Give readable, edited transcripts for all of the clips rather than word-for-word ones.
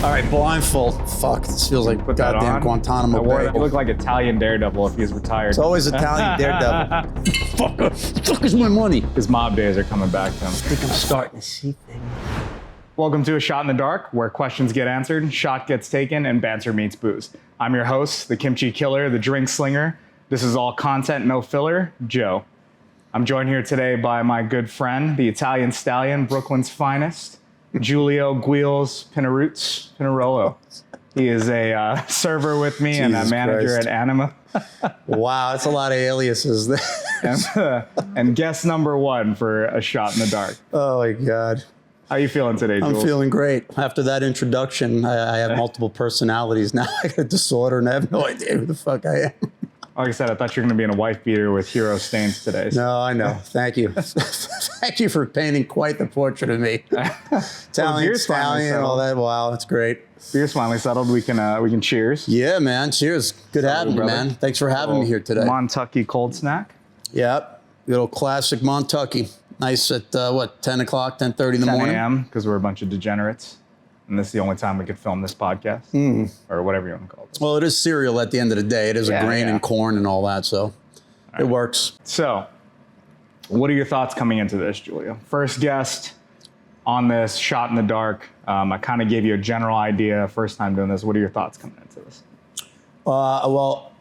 All right, blindfold. Fuck, this feels like goddamn Guantanamo Bay. He looked like Italian Daredevil if he was retired. It's always Italian Daredevil. Fuck is my money? His mob days are coming back to him. I think I'm starting to see things. Welcome to A Shot in the Dark, where questions get answered, shot gets taken, and banter meets booze. I'm your host, the kimchi killer, the drink slinger. This is all content, no filler, Joe. I'm joined here today by my good friend, the Italian stallion, Brooklyn's finest, Giulio Giulios Pinarolo. He is a server with me and a manager at Anima. Wow, that's a lot of aliases. and guest number one for A Shot in the Dark. Oh my God. How you feeling today, Jules? I'm feeling great. After that introduction, I have multiple personalities now. I got a disorder and I have no idea who the fuck I am. Like I said, I thought you were going to be in a wife beater with hero stains today. So. No, I know. Thank you. Thank you for painting quite the portrait of me. Italian stallion and all that. Wow, that's great. Beer's finally settled. We can cheers. Yeah, man. Cheers. Good having you, man. Thanks for having me here today. Montucky cold snack. Yep. Good old classic Montucky. Nice at, 10 o'clock, 10:30 in the morning? 10 a.m. because we're a bunch of degenerates. And this is the only time we could film this podcast, or whatever you want to call it. Well, it is cereal at the end of the day. It is a grain and corn and all that, so it works. So, what are your thoughts coming into this, Giulio? First guest on this Shot in the Dark. I kind of gave you a general idea first time doing this. What are your thoughts coming into this? Well,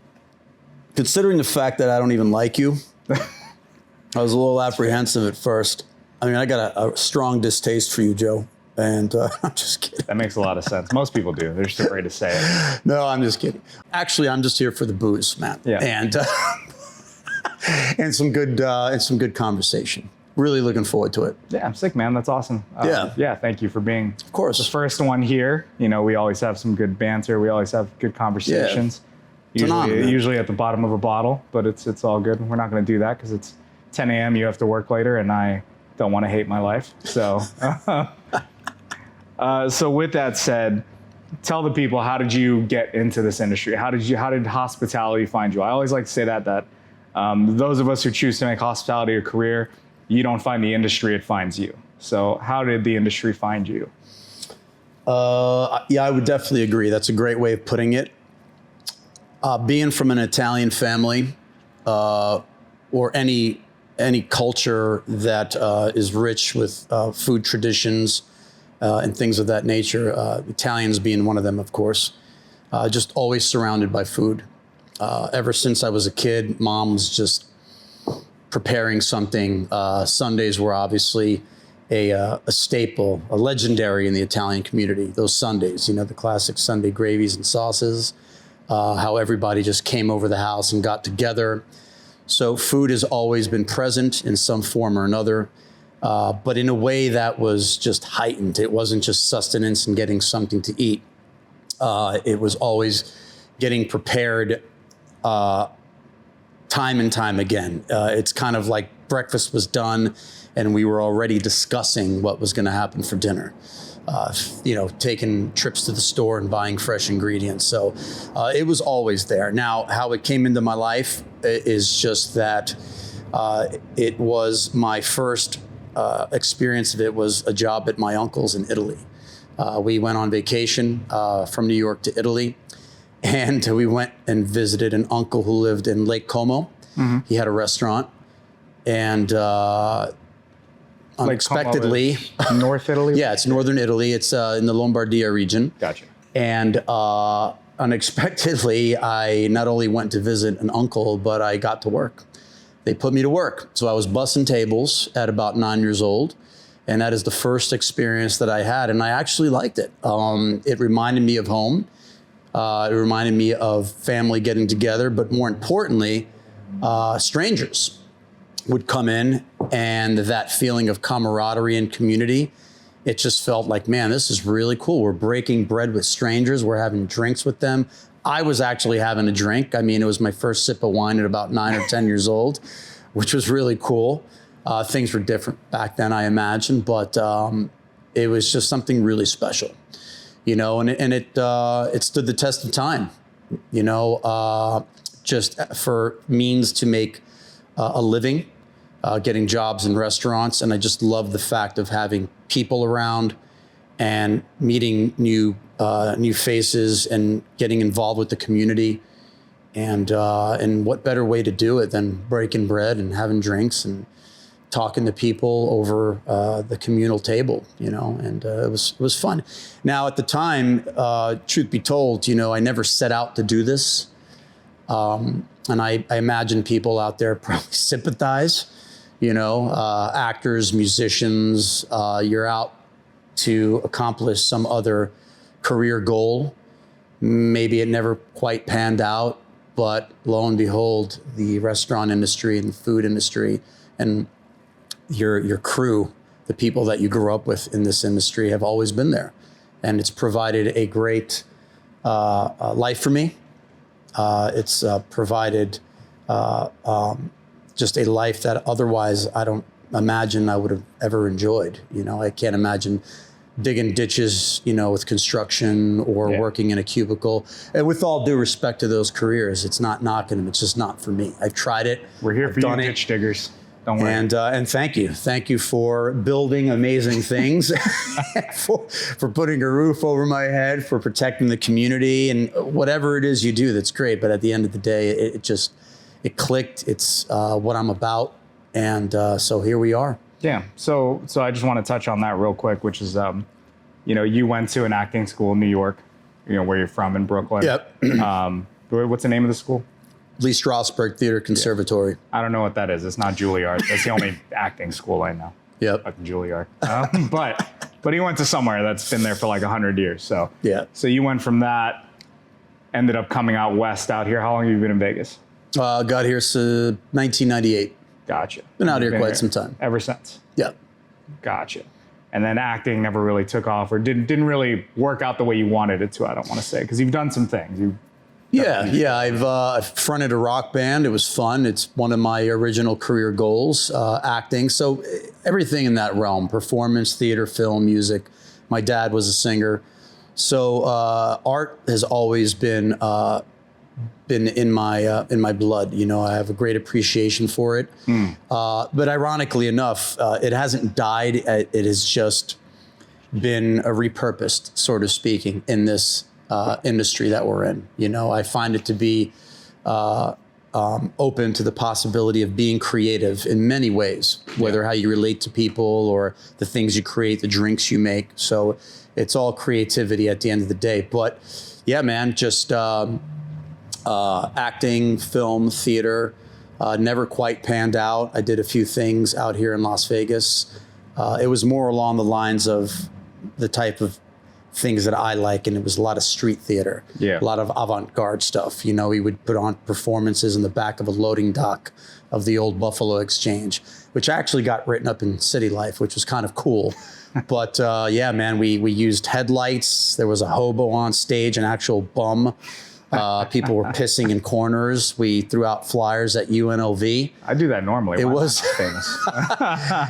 considering the fact that I don't even like you, I was a little apprehensive at first. I mean, I got a strong distaste for you, Joe. And I'm just kidding. That makes a lot of sense. Most people do. They're just afraid to say it. No, I'm just kidding. Actually, I'm just here for the booze, man. Yeah. And some good conversation. Really looking forward to it. Yeah, I'm sick, man. That's awesome. Yeah. Thank you for being, of course, the first one here. You know, we always have some good banter. We always have good conversations. Yeah. Usually at the bottom of a bottle, but it's all good. We're not going to do that because it's 10 a.m. You have to work later, and I don't want to hate my life. So. So with that said, tell the people, how did you get into this industry? How did hospitality find you? I always like to say that those of us who choose to make hospitality a career, you don't find the industry, it finds you. So how did the industry find you? Yeah, I would definitely agree. That's a great way of putting it. Being from an Italian family, or any culture that is rich with food traditions, and things of that nature, Italians being one of them, of course, just always surrounded by food. Ever since I was a kid, Mom was just preparing something. Sundays were obviously a staple, a legendary in the Italian community. Those Sundays, the classic Sunday gravies and sauces, how everybody just came over the house and got together. So food has always been present in some form or another. But in a way that was just heightened. It wasn't just sustenance and getting something to eat. It was always getting prepared time and time again. It's kind of like breakfast was done and we were already discussing what was going to happen for dinner. Taking trips to the store and buying fresh ingredients. So it was always there. Now, how it came into my life is just that it was my first experience of it was a job at my uncle's in Italy. We went on vacation from New York to Italy, and we went and visited an uncle who lived in Lake Como. Mm-hmm. He had a restaurant, and unexpectedly, North Italy? Yeah, it's northern Italy. It's in the Lombardia region. Gotcha. And unexpectedly, I not only went to visit an uncle, but I got to work. They put me to work. So I was bussing tables at about 9 years old. And that is the first experience that I had. And I actually liked it. It reminded me of home. It reminded me of family getting together. But more importantly, strangers would come in. And that feeling of camaraderie and community, it just felt like, man, this is really cool. We're breaking bread with strangers. We're having drinks with them. I was actually having a drink. I mean, it was my first sip of wine at about 9 or 10 years old, which was really cool. Things were different back then, I imagine, but it was just something really special, and it stood the test of time, just for means to make a living, getting jobs in restaurants. And I just love the fact of having people around and meeting new new faces and getting involved with the community. And what better way to do it than breaking bread and having drinks and talking to people over the communal table, and it was fun. Now, at the time, truth be told, I never set out to do this. And I imagine people out there probably sympathize, actors, musicians, you're out to accomplish some other career goal. Maybe it never quite panned out, but lo and behold, the restaurant industry and the food industry and your crew, the people that you grew up with in this industry have always been there. And it's provided a great life for me. It's provided just a life that otherwise I don't imagine I would have ever enjoyed. I can't imagine digging ditches, with construction or working in a cubicle. And with all due respect to those careers, it's not knocking them. It's just not for me. I've tried it. We're here for you, ditch diggers. Don't worry. And thank you. Thank you for building amazing things, for putting a roof over my head, for protecting the community, and whatever it is you do, that's great. But at the end of the day, it clicked. It's what I'm about. And so here we are. Yeah. So I just want to touch on that real quick, which is, you went to an acting school in New York, where you're from in Brooklyn. Yep. What's the name of the school? Lee Strasberg Theater Conservatory. Yeah. I don't know what that is. It's not Juilliard. That's the only acting school I know. Yep. Fucking Juilliard. But he went to somewhere that's been there for like 100 years. So yeah. So you went from that, ended up coming out west out here. How long have you been in Vegas? Got here 1998. Gotcha. Been out here quite some time. Ever since? Yeah. Gotcha. And then acting never really took off, or didn't really work out the way you wanted it to, I don't want to say, because you've done some things. I've fronted a rock band. It was fun. It's one of my original career goals, acting. So everything in that realm, performance, theater, film, music. My dad was a singer. So art has always been in my blood. I have a great appreciation for it. But ironically enough, it hasn't died. It has just been repurposed, sort of speaking, in this industry that we're in. I find it to be open to the possibility of being creative in many ways, whether how you relate to people or the things you create, the drinks you make. So it's all creativity at the end of the day. But yeah, man, just acting, film, theater, never quite panned out. I did a few things out here in Las Vegas. It was more along the lines of the type of things that I like, and it was a lot of street theater, a lot of avant-garde stuff. We would put on performances in the back of a loading dock of the old Buffalo Exchange, which actually got written up in City Life, which was kind of cool. But yeah, man, we used headlights. There was a hobo on stage, an actual bum. People were pissing in corners. We threw out flyers at UNLV. I do that normally. It was famous.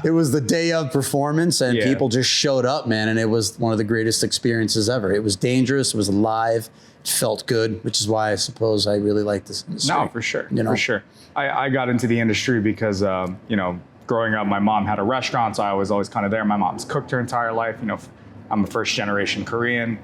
It was the day of performance, and people just showed up, man. And it was one of the greatest experiences ever. It was dangerous. It was alive. It felt good, which is why I suppose I really like this industry. No, for sure. For sure. I got into the industry because, growing up, my mom had a restaurant, so I was always kind of there. My mom's cooked her entire life. I'm a first generation Korean.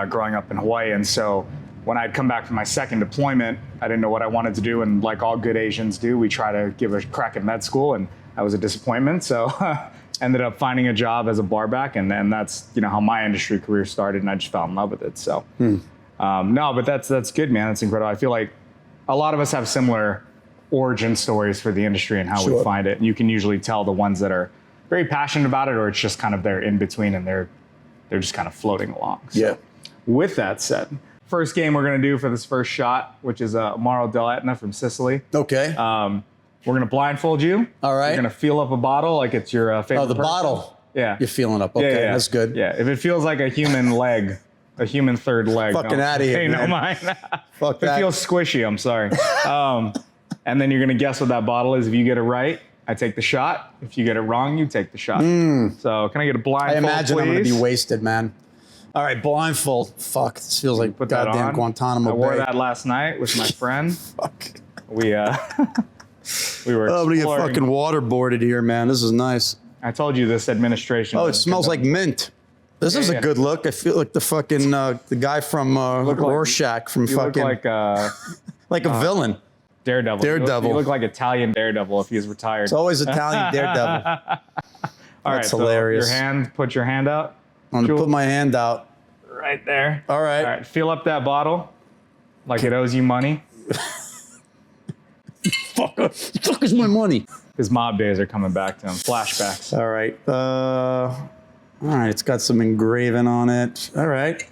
Growing up in Hawaii. And so when I'd come back from my second deployment, I didn't know what I wanted to do. And like all good Asians do, we try to give a crack at med school, and that was a disappointment. So ended up finding a job as a barback, and then that's how my industry career started, and I just fell in love with it. So no, but that's good, man. That's incredible. I feel like a lot of us have similar origin stories for the industry and how we find it. And you can usually tell the ones that are very passionate about it, or it's just kind of they're in between and they're just kind of floating along. So, with that said, first game we're going to do for this first shot, which is Amaro dell'Etna from Sicily. Okay. We're going to blindfold you. All right. You're going to feel up a bottle like it's your favorite person. Bottle. Yeah. You're feeling up. Okay, that's good. Yeah, if it feels like a human leg, a human third leg. Fucking out of here, man. No mind. Fuck that. If it feels squishy, I'm sorry. And then you're going to guess what that bottle is. If you get it right, I take the shot. If you get it wrong, you take the shot. So can I get a blindfold, I imagine please? I'm going to be wasted, man. All right, blindfold. Fuck, this feels like put that goddamn on. Guantanamo Bay. I wore that last night with my friend. Fuck. We were I'm going to get fucking waterboarded here, man. This is nice. I told you this administration. Oh, it smells like mint. This is a good look. I feel like the fucking the guy from Rorschach from You fucking look like a villain. Daredevil. Daredevil. You look like Italian Daredevil if he's retired. It's always Italian Daredevil. All right, That's hilarious. So put your hand out. I'm gonna put my hand out. Right there. All right. All right, fill up that bottle like it owes you money. Fuck is my money. His mob days are coming back to him. Flashbacks. All right. All right. It's got some engraving on it. All right.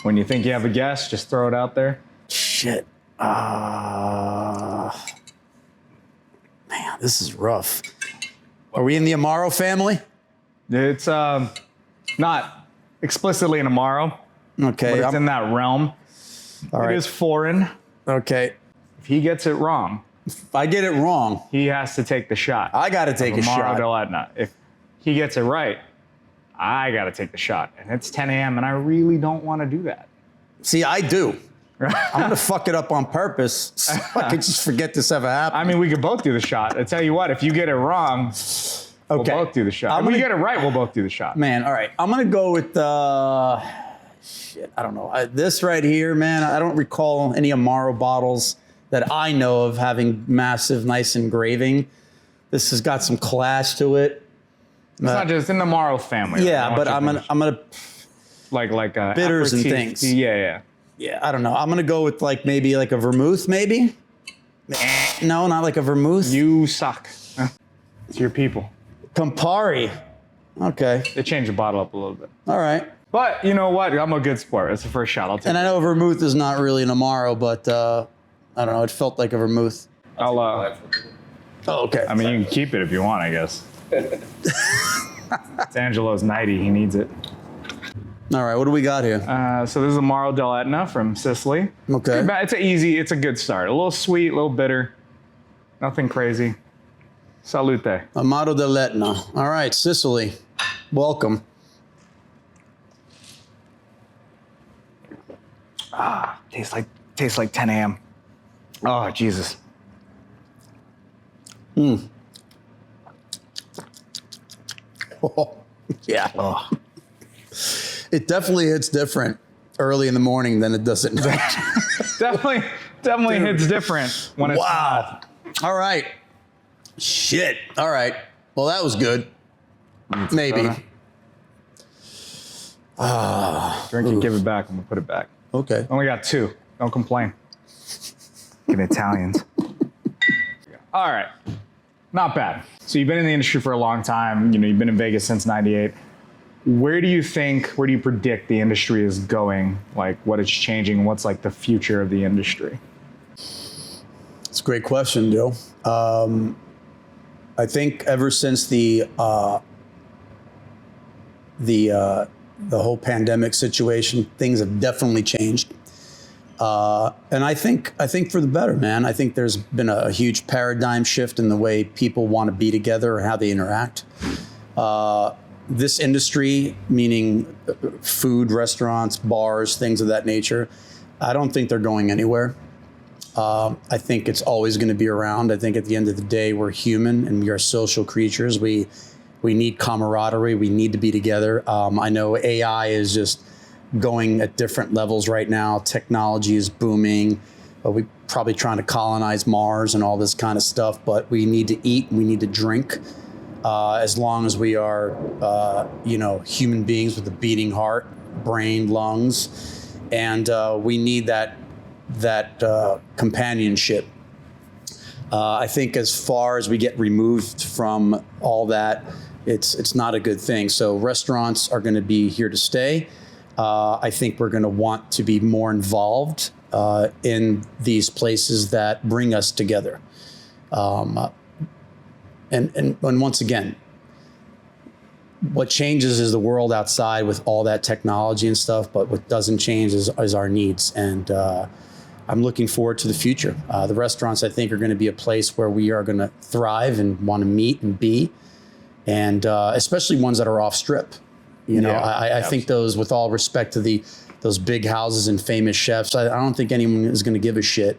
When you think you have a guess, just throw it out there. Shit. Man, this is rough. Are we in the Amaro family? It's not explicitly an Amaro, Okay. but it's in that realm. All right. It is foreign. Okay. If he gets it wrong, If I get it wrong, he has to take the shot. I got to take a Amaro shot. del Etna. If he gets it right, I got to take the shot. And it's 10 a.m. and I really don't want to do that. See, I do. I'm going to fuck it up on purpose so I can just forget this ever happened. I mean, we could both do the shot. I tell you what, if you get it wrong, we'll both do the shot. If we get it right, we'll both do the shot. Man, all right. I'm going to go with shit, I don't know. This right here, man, I don't recall any Amaro bottles that I know of having massive, nice engraving. This has got some class to it. It's not just in the Amaro family. Yeah, but I'm gonna like bitters and aperitif. things. Yeah. I don't know. I'm gonna go with like maybe like a vermouth, maybe. No, not like a vermouth. You suck. It's your people. Campari. Okay. They changed the bottle up a little bit. All right. But you know what? I'm a good sport. It's the first shot. I'll take And it. I know vermouth is not really an Amaro, but I don't know. It felt like a vermouth. I'll Oh, okay. I mean, you can keep it if you want, I guess. It's Angelo's 90. He needs it. All right. What do we got here? So this is Amaro del Etna from Sicily. Okay. It's a good start. A little sweet, a little bitter. Nothing crazy. Salute. Amaro del Etna. All right, Sicily. Welcome. Tastes like 10 a.m. Oh, Jesus. Oh, yeah. Oh. It definitely hits different early in the morning than it does at night. Definitely hits different when it's Wow. All right. Shit. All right. Well, that was good. Maybe. Drink it, give it back, and we'll put it back. Okay. Only got 2. Don't complain. Fucking Italians. All right. Not bad. So you've been in the industry for a long time. You know, you've been in Vegas since '98. Where do you predict the industry is going? Like what it's changing? What's like the future of the industry? It's a great question, Joe. I think ever since the whole pandemic situation, things have definitely changed. And I think for the better, man. I think there's been a huge paradigm shift in the way people want to be together or how they interact. This industry, meaning food, restaurants, bars, things of that nature, I don't think they're going anywhere. I think it's always going to be around. I think at the end of the day, we're human and we are social creatures. We need camaraderie. We need to be together. I know AI is just going at different levels right now. Technology is booming. We're probably trying to colonize Mars and all this kind of stuff, but we need to eat, we need to drink. As long as we are, human beings with a beating heart, brain, lungs, and we need that companionship. I think as far as we get removed from all that, it's not a good thing. So restaurants are going to be here to stay. I think we're going to want to be more involved in these places that bring us together. And once again, what changes is the world outside with all that technology and stuff, but what doesn't change is our needs. And I'm looking forward to the future. The restaurants, I think, are going to be a place where we are going to thrive and want to meet and be, and especially ones that are off strip. I think those, with all respect to those big houses and famous chefs, I don't think anyone is going to give a shit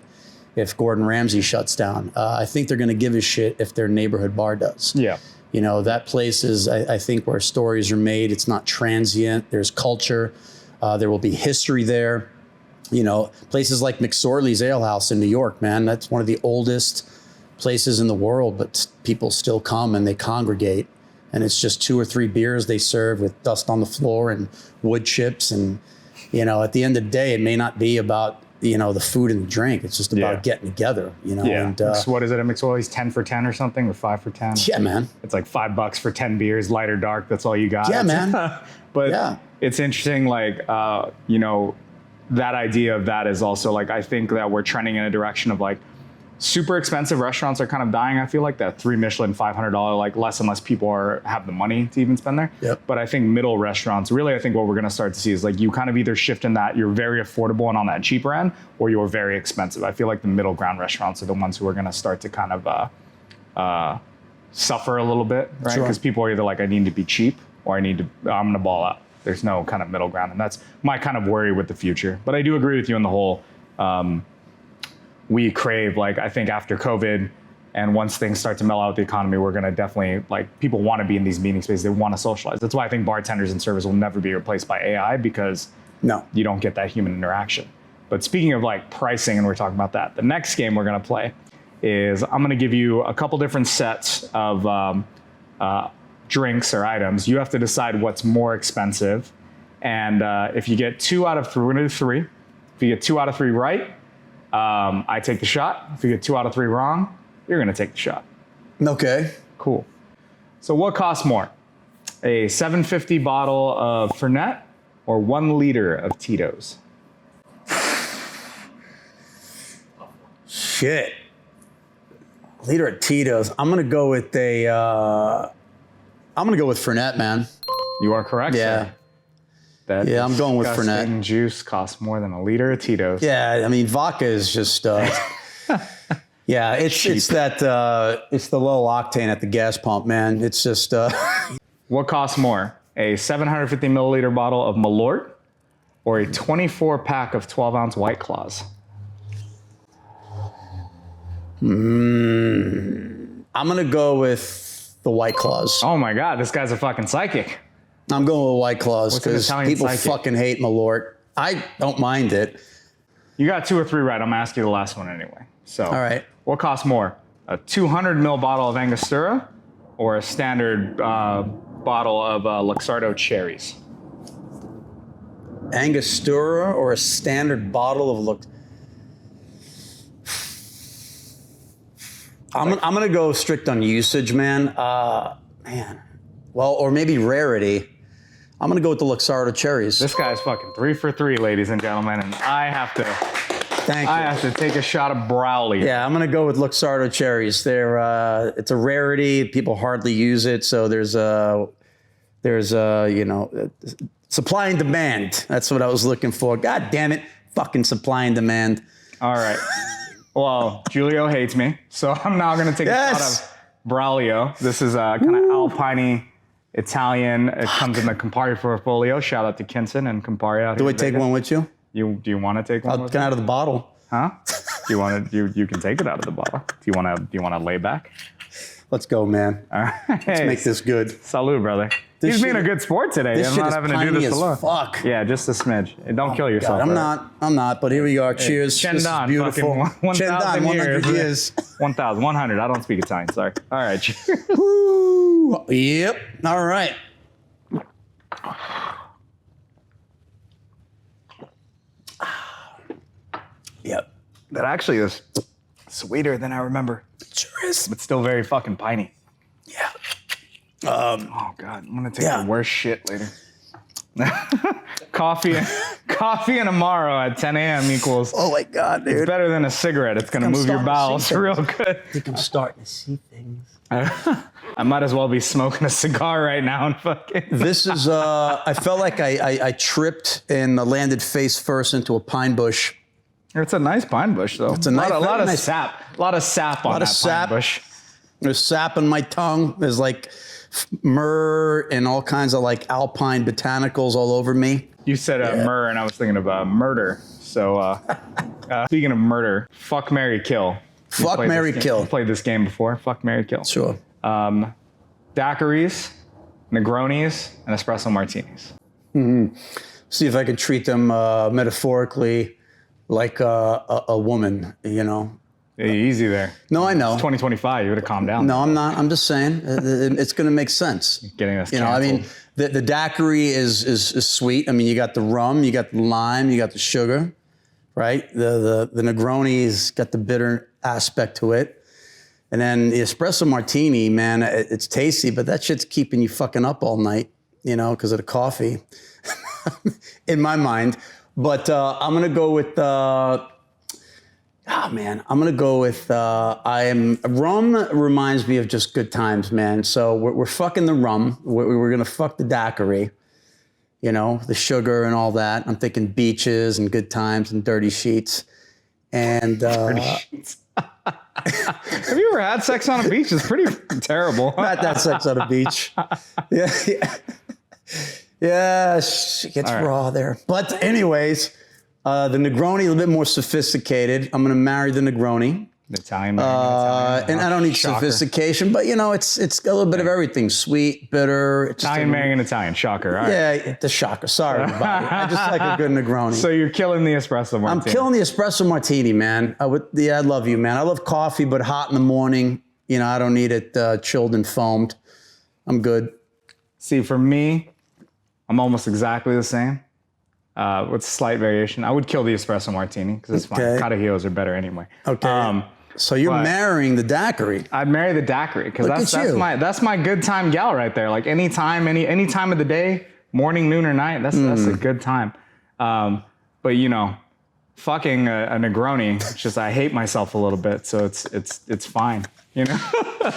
if Gordon Ramsay shuts down. I think they're going to give a shit if their neighborhood bar does. Yeah. You know, that place is, I think, where stories are made. It's not transient. There's culture. There will be history there. You know, places like McSorley's Ale House in New York, man, that's one of the oldest places in the world, but people still come and they congregate. And it's just 2 or 3 beers they serve with dust on the floor and wood chips. And, you know, at the end of the day, it may not be about, you know, the food and the drink. It's just about getting together, you know. Yeah. And, So what is it at McSorley's? 10 for 10 or something, or 5 for 10? yeah, man. It's like $5 for 10 beers, light or dark. That's all you got. Yeah, man. But it's interesting, like, you know, that idea of that is also like, I think that we're trending in a direction of like super expensive restaurants are kind of dying. I feel like that 3 Michelin, $500, like less and less people have the money to even spend there. Yep. But I think middle restaurants, really, I think what we're going to start to see is like you kind of either shift in that you're very affordable and on that cheaper end, or you're very expensive. I feel like the middle ground restaurants are the ones who are going to start to kind of suffer a little bit, right? Because people are either like, I need to be cheap or I'm going to ball out. There's no kind of middle ground. And that's my kind of worry with the future. But I do agree with you on the whole, we crave, like, I think after COVID and once things start to mellow out the economy, we're going to definitely, like, people want to be in these meeting spaces. They want to socialize. That's why I think bartenders and servers will never be replaced by AI, because you don't get that human interaction. But speaking of like pricing, and we're talking about that, the next game we're going to play is I'm going to give you a couple different sets of drinks or items. You have to decide what's more expensive. And if you get 2 out of 3, we're going to do 3. If you get 2 out of 3 right, I take the shot. If you get 2 out of 3 wrong, you're going to take the shot. Okay. Cool. So what costs more? A $7.50 bottle of Fernet or 1 liter of Tito's? Shit. Liter of Tito's. I'm going to go with Fernet, man. You are correct, Yeah. sir. I'm going with disgusting Fernet. Juice costs more than a liter of Tito's. Yeah, I mean, vodka is just, yeah, it's that, it's the low octane at the gas pump, man. It's just, What costs more? A 750 milliliter bottle of Malort or a 24 pack of 12-ounce White Claws? I'm going to go with the White Claws. Oh my God, this guy's a fucking psychic. I'm going with White Claws What's an because Italian people psychic? fucking hate Malort. I don't mind it. You got 2 or 3 right. I'm gonna ask you the last one anyway. So, All right. What costs more? A 200 ml bottle of Angostura or a standard bottle of Luxardo cherries? Angostura or a standard bottle of I'm going to go strict on usage, man. Well, or maybe rarity. I'm going to go with the Luxardo cherries. This guy's fucking 3 for 3, ladies and gentlemen, and I have to take a shot of Browley. Yeah, I'm going to go with Luxardo cherries. It's a rarity. People hardly use it, so there's you know, supply and demand. That's what I was looking for. God damn it, fucking supply and demand. All right. Well, Giulio hates me, so I'm now going to take a shot of Braulio. This is kind of Alpine Italian. It comes in the Campari portfolio. Shout out to Kinson and Campari out here. Do I take one with you? Do you want to take one? I'll get out of the bottle. Huh? Do you want to? You can take it out of the bottle. Do you want to lay back? Let's go, man. All right. Let's make this good. Salud, brother. This He's being shit- a good sport today. This I'm shit not is having to do piney this as alone. fuck. Yeah, just a smidge. And don't kill yourself. God, brother. I'm not, but here we are. Cheers. This is Chendan, beautiful. fucking 1,000 Chendan, 100 years. 1,100. I don't speak Italian, sorry. All right. Cheers. Woo. Yep. All right. Yep. That actually is sweeter than I remember, Sure is. but still very fucking piney. Yeah. Oh God, I'm gonna take Yeah. the worst shit later. Coffee and Amaro at 10 a.m. equals. Oh my God, dude. It's better than a cigarette. It's gonna I'm move your starting to bowels see real things. good. I think I'm starting to see things. I might as well be smoking a cigar right now and fucking. This is, I felt like I tripped and landed face first into a pine bush. It's a nice pine bush though. It's a nice, lot very of nice- sap. A lot of sap on lot that of sap. pine bush. There's sap in my tongue. There's like myrrh and all kinds of like alpine botanicals all over me. You said myrrh, and I was thinking of murder. So speaking of murder, fuck, marry, kill. Fuck, marry, kill. You've played this game before. Fuck, marry, kill. Sure. daiquiris, Negronis, and espresso martinis. See if I could treat them metaphorically like a woman, you know. Easy there. No, I know. It's 2025. You would have calmed down. No, I'm not. I'm just saying it's going to make sense. Getting us You know, I mean, canceled. the daiquiri is sweet. I mean, you got the rum, you got the lime, you got the sugar, right? The Negroni's got the bitter aspect to it. And then the espresso martini, man, it's tasty, but that shit's keeping you fucking up all night, you know, because of the coffee, in my mind. But I'm going to go with... I'm gonna go with rum reminds me of just good times, man. So we're fucking the rum. We're gonna fuck the daiquiri, you know, the sugar and all that. I'm thinking beaches and good times and dirty sheets. And Dirty sheets. Have you ever had sex on a beach? It's pretty terrible. not that sex on a beach. Yeah, it gets raw there. But anyways. The Negroni, a little bit more sophisticated. I'm going to marry the Negroni. Italian. And I don't need sophistication, but you know, it's a little bit of everything. Sweet, bitter. Italian marrying an Italian. Shocker. All right. Yeah, the shocker. Sorry, everybody. I just like a good Negroni. So you're killing the espresso martini. I'm killing the espresso martini, man. I love you, man. I love coffee, but hot in the morning. You know, I don't need it chilled and foamed. I'm good. See, for me, I'm almost exactly the same. With slight variation. I would kill the espresso martini because it's fine. Carajillos are better anyway. Okay. So you're marrying the daiquiri. I'd marry the daiquiri because that's my good time gal right there. Like any time of the day, morning, noon, or night. That's a good time. But you know, fucking a Negroni. It's just I hate myself a little bit, so it's fine. You know, a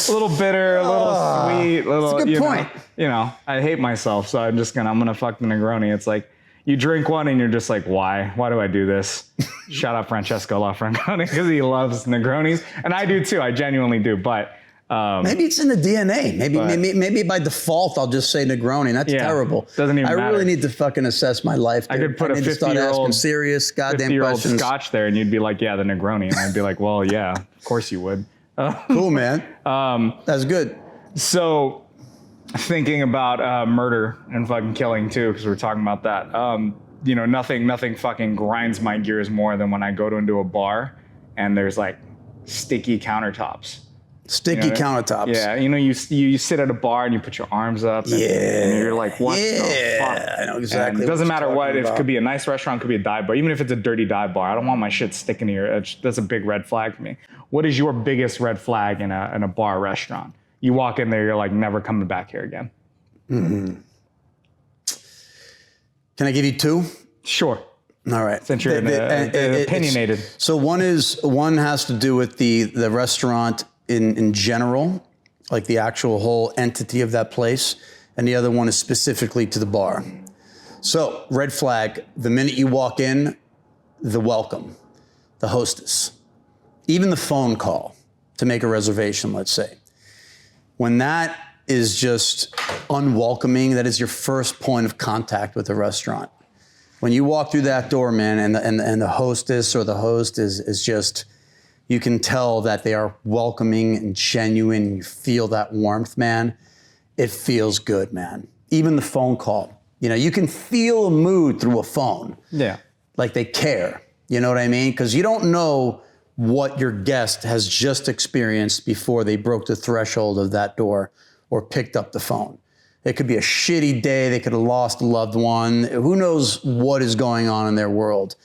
little bitter, a little sweet, a little. That's a good point. You know, I hate myself, so I'm gonna fuck the Negroni. It's like you drink one and you're just like, why? Why do I do this? Shout out Francesco LaFrancone because he loves Negronis, and I do too. I genuinely do, but. Maybe it's in the DNA. Maybe by default I'll just say Negroni. That's terrible. Doesn't even matter. I really need to fucking assess my life. Dude. I could put a 50-year-old serious goddamn 50-year-old questions. Scotch there, and you'd be like, "Yeah, the Negroni," and I'd be like, "Well, yeah, of course you would." Cool, man. That's good. So, thinking about murder and fucking killing too, because we're talking about that. You know, nothing fucking grinds my gears more than when I go into a bar and there's like sticky countertops. Sticky countertops. Yeah, you know, you sit at a bar and you put your arms up. And you're like, what the fuck? I know exactly. And it doesn't matter what. If it could be a nice restaurant, could be a dive bar. Even if it's a dirty dive bar, I don't want my shit sticking to your edge. That's a big red flag for me. What is your biggest red flag in a bar restaurant? You walk in there, you're like, never coming back here again. Mm-hmm. Can I give you two? Sure. All right. Since you're opinionated. So one has to do with the restaurant in general, like the actual whole entity of that place, and the other one is specifically to the bar. So, red flag, the minute you walk in, the welcome, the hostess, even the phone call to make a reservation, let's say. When that is just unwelcoming, that is your first point of contact with a restaurant. When you walk through that door, man, and the hostess or the host is just, you can tell that they are welcoming and genuine. You feel that warmth, man. It feels good, man. Even the phone call. You know, you can feel a mood through a phone. Yeah. Like they care. You know what I mean? Because you don't know what your guest has just experienced before they broke the threshold of that door or picked up the phone. It could be a shitty day. They could have lost a loved one. Who knows what is going on in their world?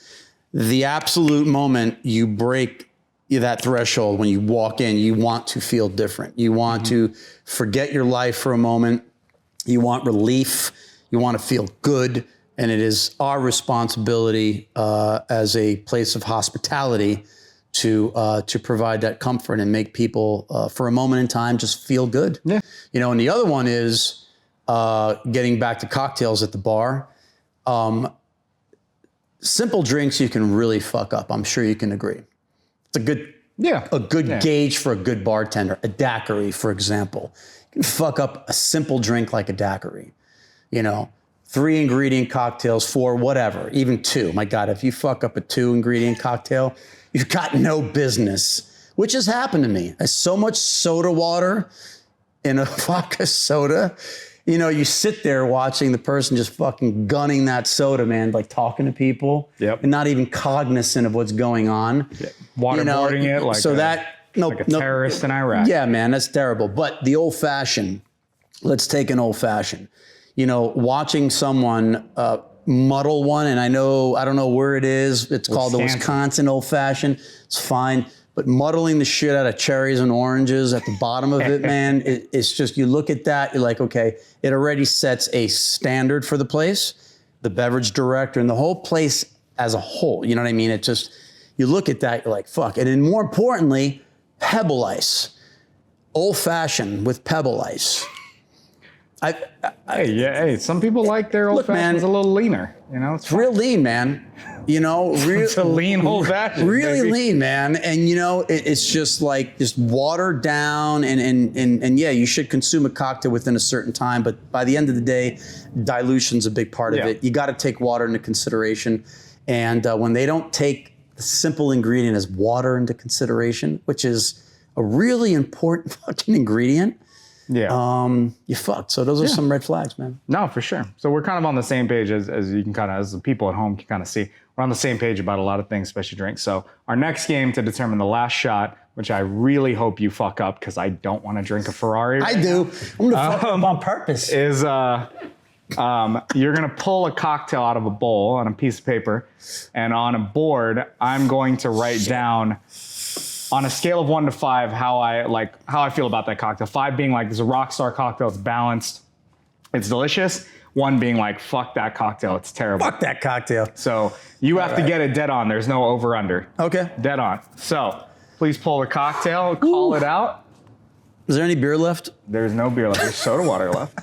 The absolute moment you break that threshold, when you walk in, you want to feel different. You want to forget your life for a moment. You want relief. You want to feel good. And it is our responsibility as a place of hospitality to provide that comfort and make people, for a moment in time, just feel good. Yeah. You know, and the other one is getting back to cocktails at the bar. Simple drinks you can really fuck up. I'm sure you can agree. It's a good gauge for a good bartender. A daiquiri, for example. You can fuck up a simple drink like a daiquiri. You know, 3 ingredient cocktails, 4, whatever, even 2. My God, if you fuck up a 2 ingredient cocktail, you've got no business, which has happened to me. So much soda water in a vodka soda, you know, you sit there watching the person just fucking gunning that soda, man, like talking to people and not even cognizant of what's going on. Waterboarding it like a terrorist in Iraq. Yeah, man, that's terrible. But the old fashioned, let's take an old fashioned, you know, watching someone muddle one, and I don't know where it is. It's called the Wisconsin old fashioned. It's fine. But muddling the shit out of cherries and oranges at the bottom of it, man, it's just, you look at that, you're like, okay, it already sets a standard for the place, the beverage director, and the whole place as a whole. You know what I mean? It just, you look at that, you're like, fuck. And then more importantly, pebble ice. Old fashioned with pebble ice. Hey, some people like their old fashions a little leaner. You know, it's real lean, man. You know, it's a lean old fashioned. Really lean, man. And you know, it's just like just watered down. And yeah, you should consume a cocktail within a certain time. But by the end of the day, dilution's a big part of it. You got to take water into consideration. And when they don't take the simple ingredient as water into consideration, which is a really important fucking ingredient. You fucked. So those are some red flags, man. No, for sure. So we're kind of on the same page as you can kind of, as the people at home can kind of see. We're on the same page about a lot of things, especially drinks. So our next game to determine the last shot, which I really hope you fuck up because I don't want to drink a Ferrari. I do. I'm gonna fuck up on purpose. Is you're gonna pull a cocktail out of a bowl on a piece of paper, and on a board, I'm going to write down, on a scale of 1 to 5, how I feel about that cocktail. 5 being like, this is a rock star cocktail, it's balanced, it's delicious. 1 being like, fuck that cocktail, it's terrible. Fuck that cocktail. So you have to get it dead on. There's no over under. Okay. Dead on. So please pull the cocktail, call it out. Is there any beer left? There's no beer left. There's soda water left.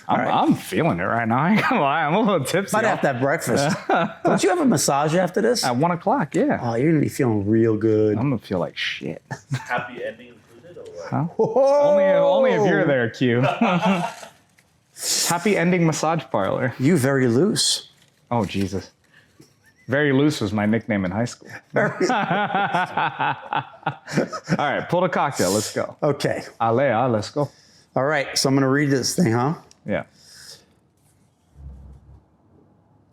I'm feeling it right now. I ain't gonna lie. I'm a little tipsy. Might have to have breakfast. Don't you have a massage after this? At 1 o'clock, yeah. Oh, you're gonna be feeling real good. I'm gonna feel like shit. Happy ending included or what? Huh? Only if you're there, Q. Happy ending massage parlor. You very loose. Oh, Jesus. Very loose was my nickname in high school. All right, pull the cocktail. Let's go. Okay. Alea, let's go. All right, so I'm gonna read this thing, huh? Yeah.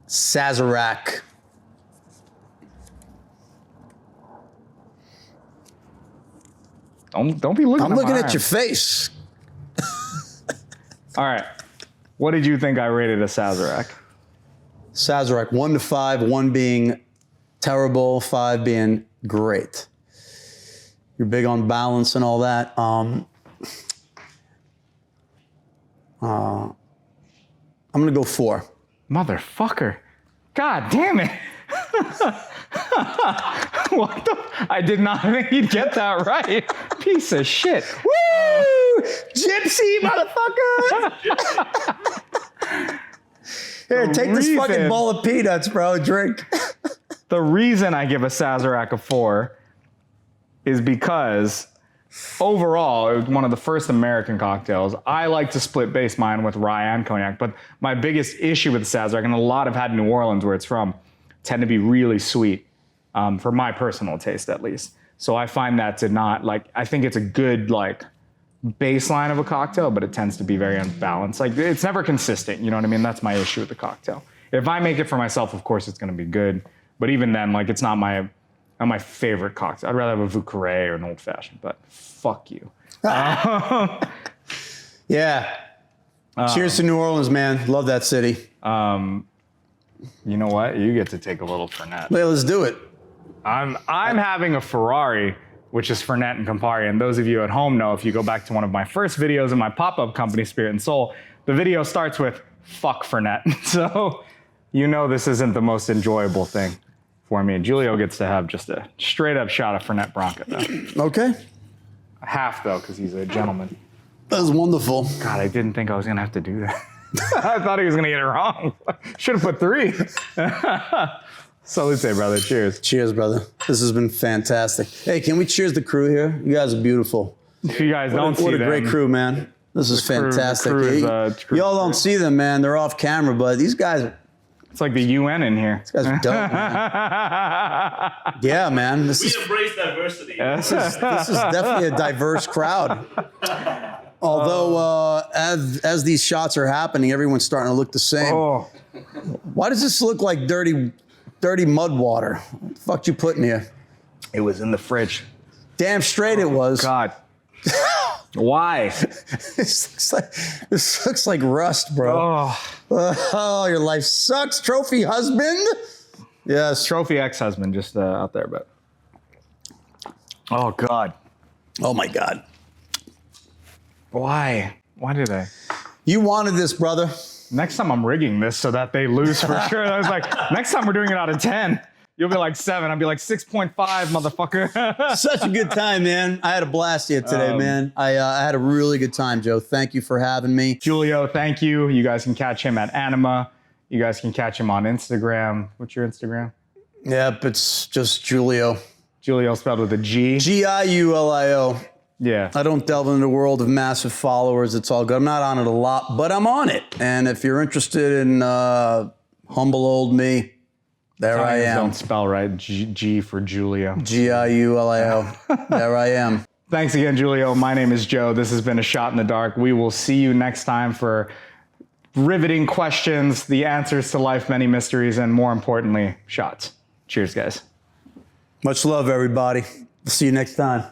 Sazerac. Don't be looking. I'm looking at your face. All right. What did you think I rated a Sazerac? Sazerac, 1 to 5, 1 being terrible, 5 being great. You're big on balance and all that. I'm gonna go 4. Motherfucker. God damn it. What the? I did not think you'd get that right. Piece of shit. Woo! Gypsy, motherfucker! Here, take this fucking bowl of peanuts, bro. Drink. The reason I give a Sazerac a 4 is because overall, it was one of the first American cocktails. I like to split base mine with rye and cognac, but my biggest issue with the Sazerac, and a lot have had New Orleans where it's from, tend to be really sweet, for my personal taste at least. So I find that to not, like, I think it's a good, like, baseline of a cocktail, but it tends to be very unbalanced. Like, it's never consistent, you know what I mean? That's my issue with the cocktail. If I make it for myself, of course, it's gonna be good. But even then, like, it's not my favorite cocktail. I'd rather have a Vieux Carré or an old fashioned, but fuck you. Yeah. Cheers to New Orleans, man. Love that city. You know what? You get to take a little Fernet. Wait, let's do it. I'm having a Ferrari, which is Fernet and Campari. And those of you at home know, if you go back to one of my first videos in my pop-up company, Spirit and Soul, the video starts with, fuck Fernet. So you know this isn't the most enjoyable thing for me. And Giulio gets to have just a straight up shot of Fernet Branca though. Okay. Half though, because he's a gentleman. That was wonderful. God, I didn't think I was gonna have to do that. I thought he was gonna get it wrong. Should have put 3. Salute, brother. Cheers. Cheers, brother. This has been fantastic. Hey, can we cheers the crew here? You guys are beautiful. If you guys don't see them. What a great crew, man. This is fantastic. The crew is, Y'all don't see them, man. They're off camera, but these guys are It's like the UN in here. This guy's dope, man. Yeah, man. We embrace diversity. This is definitely a diverse crowd. Although, as these shots are happening, everyone's starting to look the same. Oh, Why does this look like dirty mud water? What the fuck you put in here? it was in the fridge. Damn straight it was. God. Why? This looks like rust, bro. Oh, your life sucks, trophy husband. Yes. Trophy ex-husband just out there, but. Oh, God. Oh, my God. Why? Why did I? You wanted this, brother. Next time I'm rigging this so that they lose for sure. I was like, next time we're doing it out of 10. You'll be like 7. I'll be like 6.5, motherfucker. Such a good time, man. I had a blast here today, man. I had a really good time, Joe. Thank you for having me. Giulio, thank you. You guys can catch him at Anima. You guys can catch him on Instagram. What's your Instagram? Yep, it's just Giulio. Giulio spelled with a G. Giulio. Yeah. I don't delve into the world of massive followers. It's all good. I'm not on it a lot, but I'm on it. And if you're interested in humble old me, there I am. Don't spell right. G for Giulio. Giulio. There I am. Thanks again, Giulio. My name is Joe. This has been A Shot in the Dark. We will see you next time for riveting questions, the answers to life, many mysteries, and more importantly, shots. Cheers, guys. Much love, everybody. See you next time.